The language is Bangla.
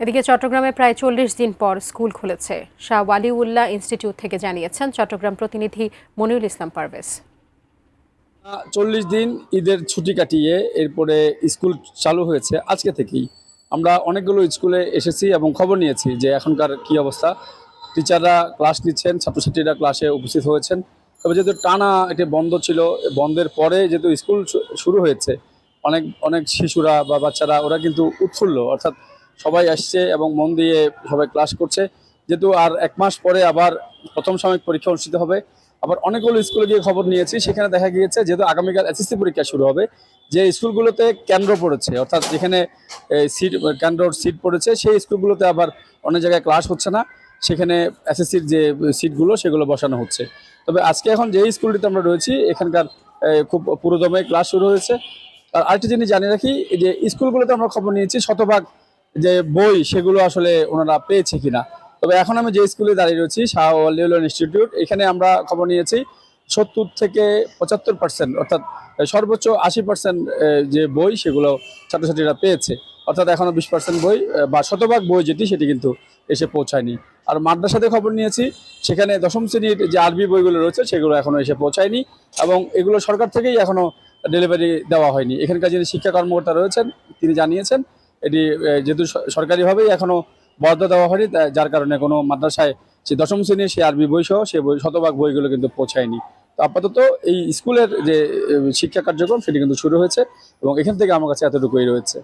এদিকে চট্টগ্রামে প্রায় ৪০ দিন পর স্কুল খুলেছে। শাহ ওয়ালিউল্লাহ ইনস্টিটিউট থেকে জানিয়েছেন চট্টগ্রাম প্রতিনিধি মনিরুল ইসলাম পারভেজ। ৪০ দিন ঈদের ছুটি কাটিয়ে এরপরে স্কুল চালু হয়েছে আজকে থেকেই। আমরা অনেকগুলো স্কুলে এসেছি এবং খবর নিয়েছি যে এখনকার কি অবস্থা। টিচাররা ক্লাস নিচ্ছেন, ছাত্রছাত্রীরা ক্লাসে উপস্থিত হয়েছেন। তবে যেহেতু টানা এটি বন্ধ ছিল, বন্ধের পরে যেহেতু স্কুল শুরু হয়েছে, অনেক অনেক শিশুরা বা বাচ্চারা ওরা কিন্তু উৎফুল্ল, অর্থাৎ সবাই আসছে এবং মন দিয়ে সবাই ক্লাস করছে। যেহেতু আর ১ মাস পরে আবার প্রথম সাময়িক পরীক্ষা অনুষ্ঠিত হবে। আবার অনেকগুলো স্কুলে গিয়ে খবর নিয়েছি, সেখানে দেখা গিয়েছে যেহেতু আগামীকাল এসএসসি পরীক্ষা শুরু হবে, যে স্কুলগুলোতে কেন্দ্র পড়েছে, অর্থাৎ যেখানে সিট কেন্দ্রর সিট পড়েছে, সেই স্কুলগুলোতে আবার অনেক জায়গায় ক্লাস হচ্ছে না, সেখানে এসএসসির যে সিটগুলো সেগুলো বসানো হচ্ছে। তবে আজকে এখন যেই স্কুলটিতে আমরা রয়েছি এখানকার খুব পুরোদমে ক্লাস শুরু হয়েছে। আর আরেকটি জিনিস জানিয়ে রাখি, যে স্কুলগুলোতে আমরা খবর নিয়েছি শতভাগ যে বই সেগুলো আসলে ওনারা পেয়েছে কিনা। তবে এখন আমি যে স্কুলে দাঁড়িয়ে রয়েছি, শাহ ওয়ালিউল্লাহ ইনস্টিটিউট, এখানে আমরা খবর নিয়েছি ৭০ থেকে ৭৫%, অর্থাৎ সর্বোচ্চ ৮০% যে বই সেগুলো ছাত্রছাত্রীরা পেয়েছে। অর্থাৎ এখনও ২০% বই বা শতভাগ বই যেটি সেটি কিন্তু এসে পৌঁছায়নি। আর মাদ্রাসাতে খবর নিয়েছি, সেখানে দশম শ্রেণীর যে আরবি বইগুলো রয়েছে সেগুলো এখনও এসে পৌঁছায়নি এবং এগুলো সরকার থেকেই এখনও ডেলিভারি দেওয়া হয়নি। এখানকার যিনি শিক্ষা কর্মকর্তা রয়েছেন তিনি জানিয়েছেন এটি যেহেতু সরকারিভাবেই এখনও বরাদ্দ দেওয়া হয়নি, যার কারণে কোনো মাদ্রাসায় সে দশম শ্রেণীর সে আরবি বই সহ সে বই শতভাগ বইগুলো কিন্তু পৌঁছায়নি। তো আপাতত এই স্কুলের যে শিক্ষা কার্যক্রম সেটি কিন্তু শুরু হয়েছে এবং এখান থেকে আমার কাছে এতটুকুই রয়েছে।